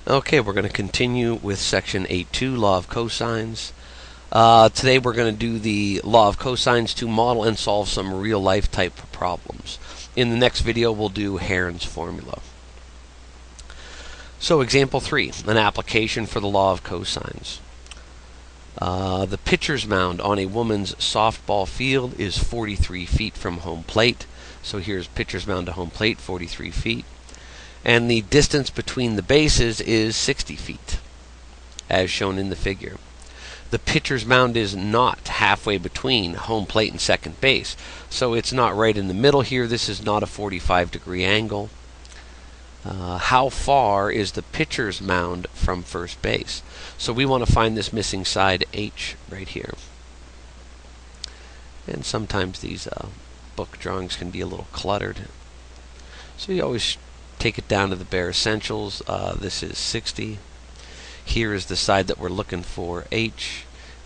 Okay, we're going to continue with section 8.2, Law of Cosines. Today we're going to do the Law of Cosines to model and solve some real-life type problems. In the next video we'll do Heron's formula. So example 3, an application for the Law of Cosines. The pitcher's mound on a woman's softball field is 43 feet from home plate. So here's pitcher's mound to home plate, 43 feet. And the distance between the bases is 60 feet, as shown in the figure. The pitcher's mound is not halfway between home plate and second base, so it's not right in the middle here. This is not a 45-degree angle. How far is the pitcher's mound from first base? So we want to find this missing side H right here. And sometimes these book drawings can be a little cluttered. So you always take it down to the bare essentials. This is 60. Here is the side that we're looking for, H.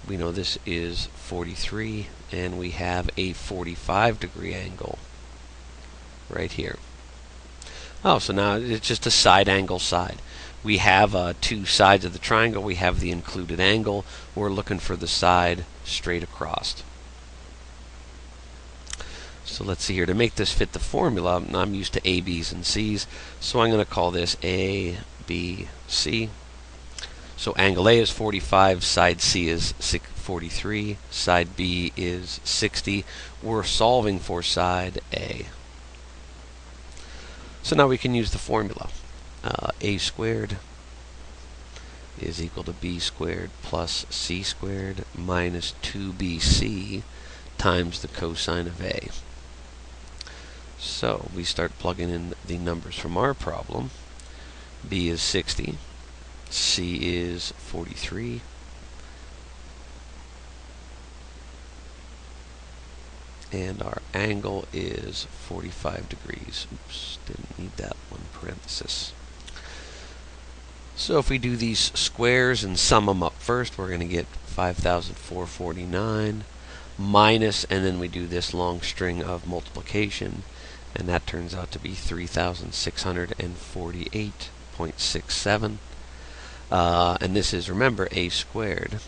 We know this is 43, and we have a 45-degree angle right here. Oh, so now it's just a side angle side. We have two sides of the triangle. We have the included angle. We're looking for the side straight across. So let's see here. To make this fit the formula, I'm used to A, B's, and C's. So I'm going to call this A, B, C. So angle A is 45, side C is 43, side B is 60. We're solving for side A. So now we can use the formula. A squared is equal to B squared plus C squared minus 2BC times the cosine of A. So we start plugging in the numbers from our problem. B is 60, C is 43, and our angle is 45 degrees. Oops, didn't need that one parenthesis. So if we do these squares and sum them up first, we're going to get 5,449 minus, and then we do this long string of multiplication, and that turns out to be 3,648.67. And this is, remember, A squared.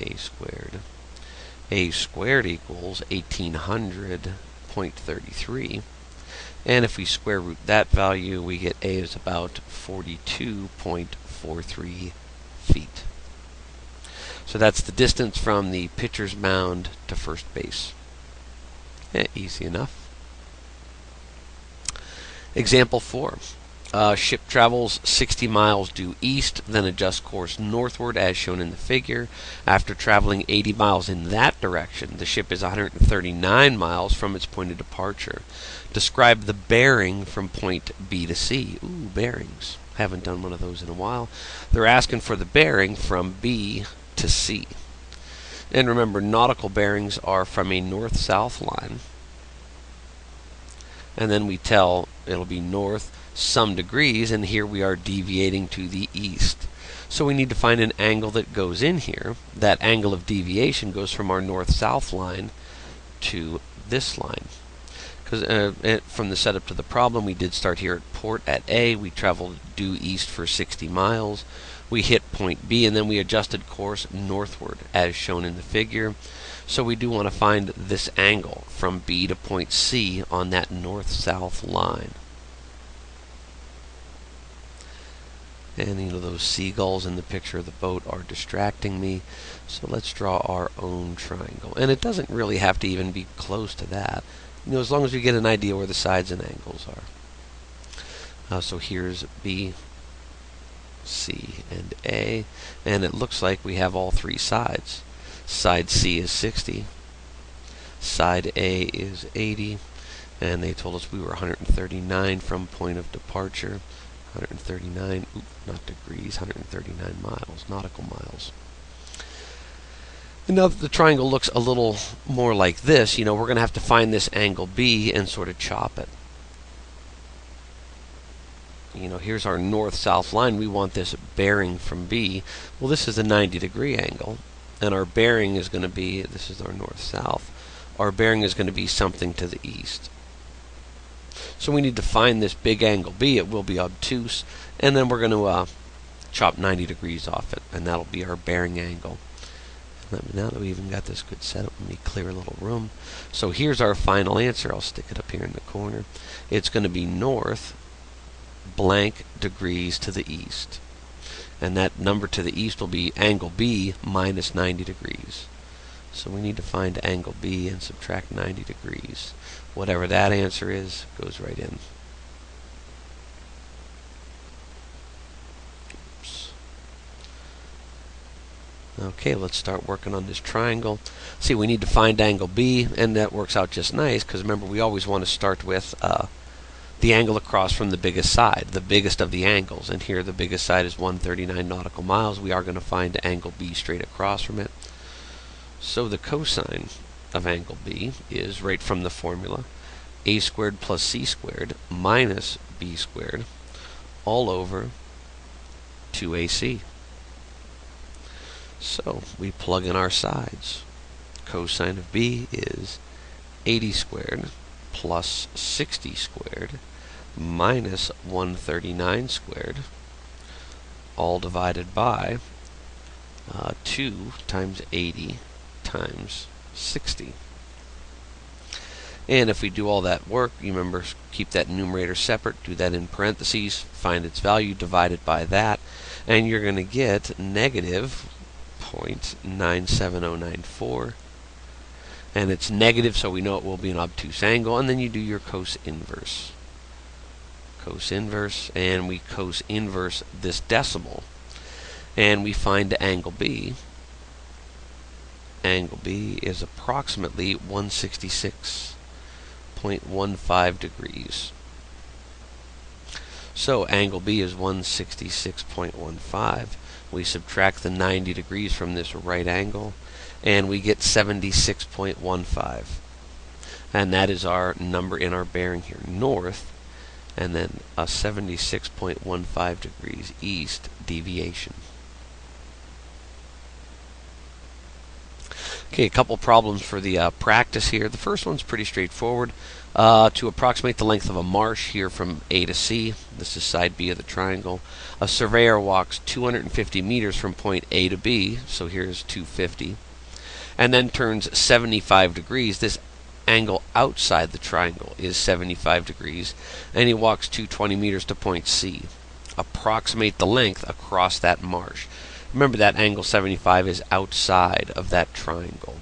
A squared. A squared equals 1,800.33. And if we square root that value, we get A is about 42.43 feet. So that's the distance from the pitcher's mound to first base. Easy enough. Example 4. Ship travels 60 miles due east, then adjusts course northward as shown in the figure. After traveling 80 miles in that direction, the ship is 139 miles from its point of departure. Describe the bearing from point B to C. Ooh, bearings. Haven't done one of those in a while. They're asking for the bearing from B to C. And remember, nautical bearings are from a north-south line. And then we tell it'll be north some degrees, and here we are deviating to the east. So we need to find an angle that goes in here. That angle of deviation goes from our north-south line to this line. Because from the setup to the problem, we did start here at port at A. We traveled due east for 60 miles. We hit point B, and then we adjusted course northward as shown in the figure. So we do want to find this angle from B to point C on that north-south line. And you know, those seagulls in the picture of the boat are distracting me. So let's draw our own triangle. And it doesn't really have to even be close to that. You know, as long as we get an idea where the sides and angles are. So here's B, C, and A. And it looks like we have all three sides. Side C is 60, side A is 80, and they told us we were 139 from point of departure. 139, not degrees, 139 miles, nautical miles. And now that the triangle looks a little more like this, you know, we're going to have to find this angle B and sort of chop it. You know, here's our north-south line. We want this bearing from B. Well, this is a 90-degree angle. And our bearing is going to be, this is our north-south, our bearing is going to be something to the east. So we need to find this big angle B. It will be obtuse. And then we're going to chop 90 degrees off it, and that'll be our bearing angle. Now that we even got this good setup, let me clear a little room. So here's our final answer. I'll stick it up here in the corner. It's going to be north blank degrees to the east. And that number to the east will be angle B minus 90 degrees. So we need to find angle B and subtract 90 degrees. Whatever that answer is, goes right in. Okay, let's start working on this triangle. See, we need to find angle B, and that works out just nice, because remember, we always want to start with the angle across from the biggest side, the biggest of the angles. And here the biggest side is 139 nautical miles. We are going to find angle B straight across from it. So the cosine of angle B is, right from the formula, a squared plus c squared minus b squared all over 2ac. So we plug in our sides. Cosine of B is 80 squared plus 60 squared minus 139 squared, all divided by 2 times 80 times 60. And if we do all that work, you remember, keep that numerator separate, do that in parentheses, find its value, divide it by that, and you're going to get negative 0.97094, and it's negative, so we know it will be an obtuse angle. And then you do your cos inverse, and we cos inverse this decimal, and we find angle B. Angle B is approximately 166.15 degrees. So angle B is 166.15. We subtract the 90 degrees from this right angle, and we get 76.15. And that is our number in our bearing here, north, and then a 76.15 degrees east deviation. Okay, a couple problems for the practice here. The first one's pretty straightforward. To approximate the length of a marsh here from A to C, this is side B of the triangle, a surveyor walks 250 meters from point A to B, so here's 250, and then turns 75 degrees. This angle outside the triangle is 75 degrees, and he walks 220 meters to point C. Approximate the length across that marsh. Remember, that angle 75 is outside of that triangle.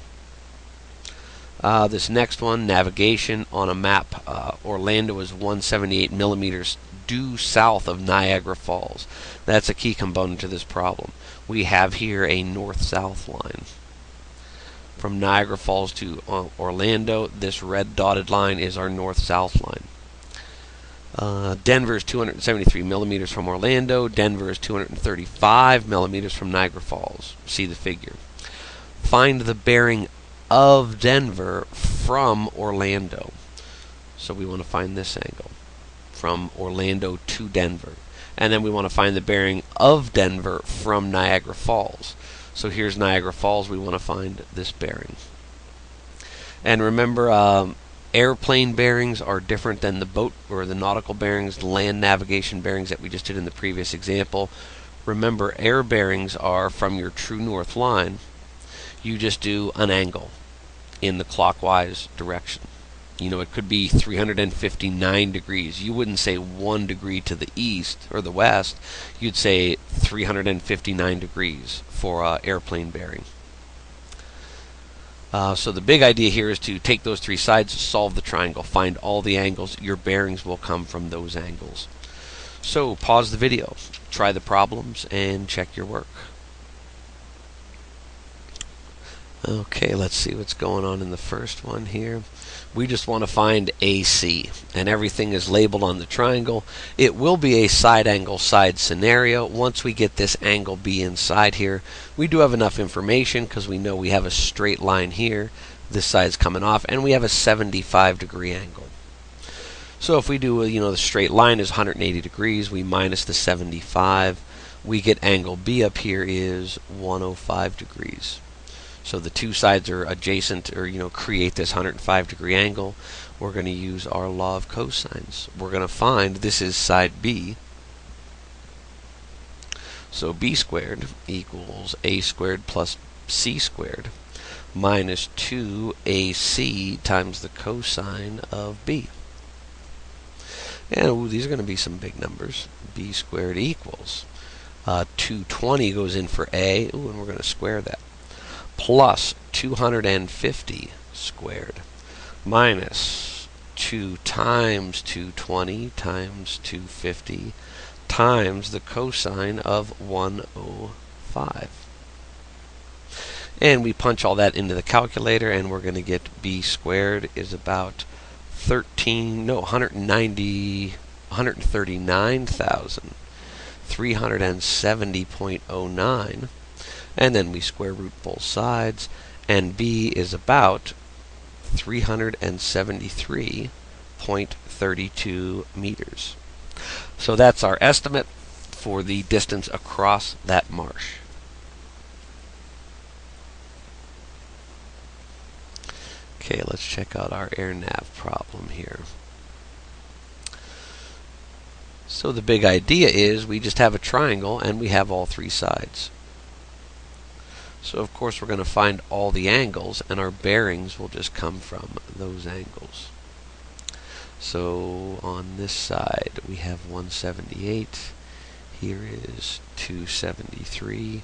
This next one, navigation on a map. Orlando is 178 millimeters due south of Niagara Falls. That's a key component to this problem. We have here a north-south line. From Niagara Falls to Orlando, this red dotted line is our north-south line. Denver is 273 millimeters from Orlando. Denver is 235 millimeters from Niagara Falls. See the figure. Find the bearing of Denver from Orlando. So we want to find this angle from Orlando to Denver. And then we want to find the bearing of Denver from Niagara Falls. So here's Niagara Falls. We want to find this bearing. And remember, airplane bearings are different than the boat or the nautical bearings, land navigation bearings that we just did in the previous example. Remember, air bearings are from your true north line. You just do an angle in the clockwise direction. You know, it could be 359 degrees. You wouldn't say 1 degree to the east or the west. You'd say 359 degrees for airplane bearing. So the big idea here is to take those three sides, solve the triangle, find all the angles. Your bearings will come from those angles. So pause the video, try the problems, and check your work. Okay, let's see what's going on in the first one here. We just want to find AC, and everything is labeled on the triangle. It will be a side angle side scenario. Once we get this angle B inside here, we do have enough information because we know we have a straight line here. This side's coming off, and we have a 75 degree angle. So if we do, the straight line is 180 degrees, we minus the 75, we get angle B up here is 105 degrees. So the two sides are adjacent, or create this 105 degree angle. We're going to use our law of cosines. We're going to find this is side B. So b squared equals a squared plus c squared minus 2ac times the cosine of b. And ooh, these are going to be some big numbers. B squared equals 220 goes in for a, ooh, and we're going to square that, plus 250 squared minus 2 times 220 times 250 times the cosine of 105. And we punch all that into the calculator, and we're going to get b squared is about 139,370.09, and then we square root both sides, and b is about 373.32 meters. So that's our estimate for the distance across that marsh. Okay, let's check out our Airnav problem here. So the big idea is we just have a triangle and we have all three sides. So of course we're going to find all the angles, and our bearings will just come from those angles. So on this side we have 178, here is 273,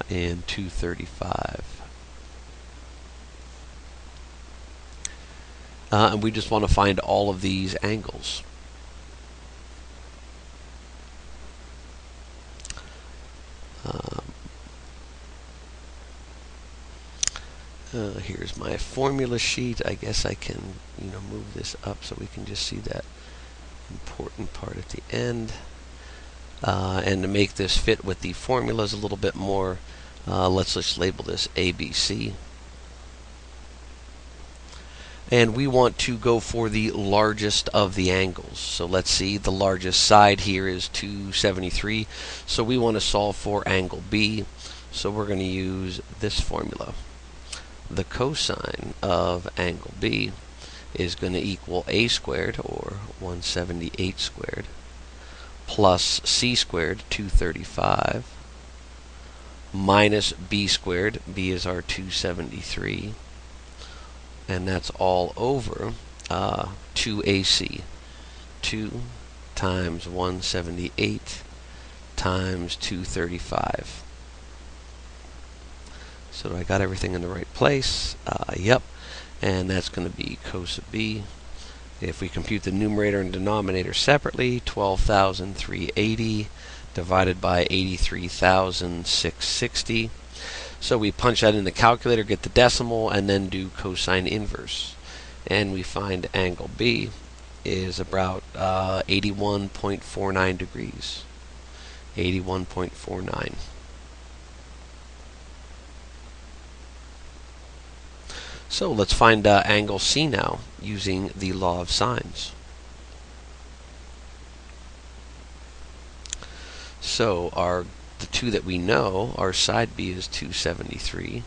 and 235. And we just want to find all of these angles. Here's my formula sheet. I guess I can, move this up so we can just see that important part at the end. And to make this fit with the formulas a little bit more, let's just label this ABC. And we want to go for the largest of the angles. So let's see, the largest side here is 273. So we want to solve for angle B. So we're going to use this formula. The cosine of angle B is going to equal a squared, or 178 squared, plus c squared, 235, minus b squared. B is our 273. And that's all over 2ac. 2 times 178 times 235. So I got everything in the right place. Yep. And that's going to be cos of b. If we compute the numerator and denominator separately, 12,380 divided by 83,660. So we punch that in the calculator, get the decimal, and then do cosine inverse. And we find angle B is about 81.49 degrees. 81.49. So let's find angle C now using the law of sines. So the two that we know, our side B is 273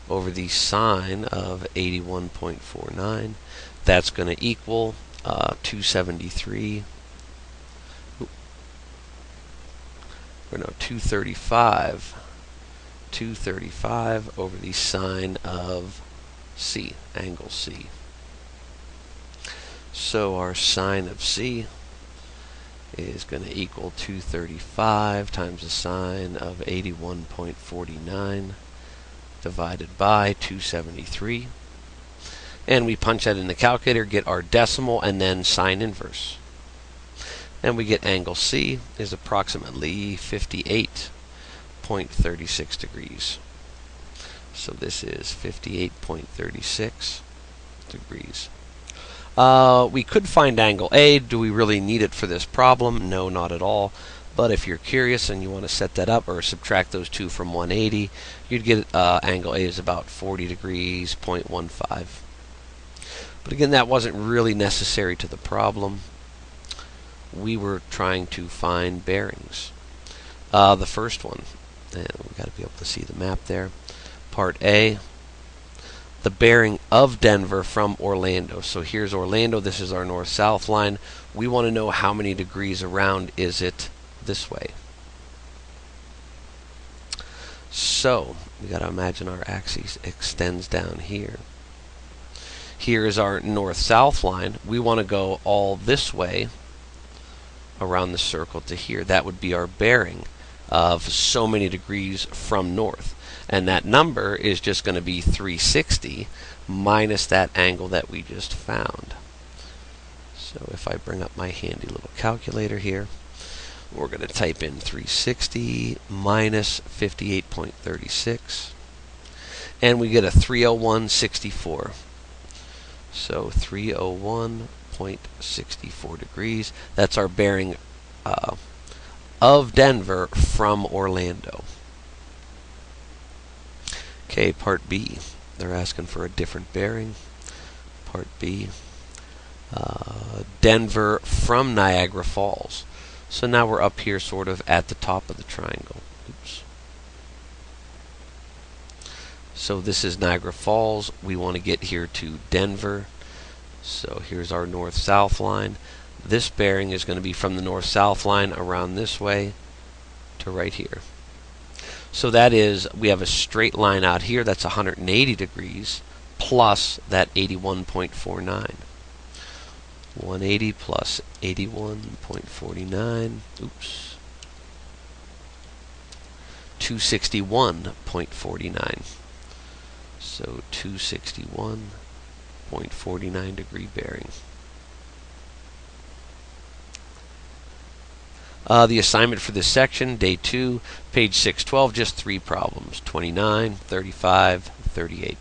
over the sine of 81.49. That's going to equal 273. 235. 235 over the sine of C, angle C. So our sine of C is going to equal 235 times the sine of 81.49 divided by 273. And we punch that in the calculator, get our decimal, and then sine inverse. And we get angle C is approximately 58.36 degrees. So this is 58.36 degrees. We could find angle A. Do we really need it for this problem? No, not at all. But if you're curious and you want to set that up or subtract those two from 180, you'd get angle A is about 40 degrees, 0.15. But again, that wasn't really necessary to the problem. We were trying to find bearings. The first one, and we've got to be able to see the map there. Part A, the bearing of Denver from Orlando. So here's Orlando. This is our north-south line. We want to know how many degrees around is it this way. So we got to imagine our axis extends down here. Here is our north-south line. We want to go all this way around the circle to here. That would be our bearing of so many degrees from north. And that number is just going to be 360 minus that angle that we just found. So if I bring up my handy little calculator here, we're going to type in 360 minus 58.36, and we get a 301.64. So 301.64 degrees. That's our bearing of Denver from Orlando. Okay, part B. They're asking for a different bearing. Part B. Denver from Niagara Falls. So now we're up here sort of at the top of the triangle. Oops. So this is Niagara Falls. We want to get here to Denver. So here's our north-south line. This bearing is going to be from the north-south line around this way to right here. So that is, we have a straight line out here that's 180 degrees plus that 81.49. 180 plus 81.49, oops, 261.49. So 261.49 degree bearing. The assignment for this section, day 2, page 612, just 3 problems, 29, 35, 38.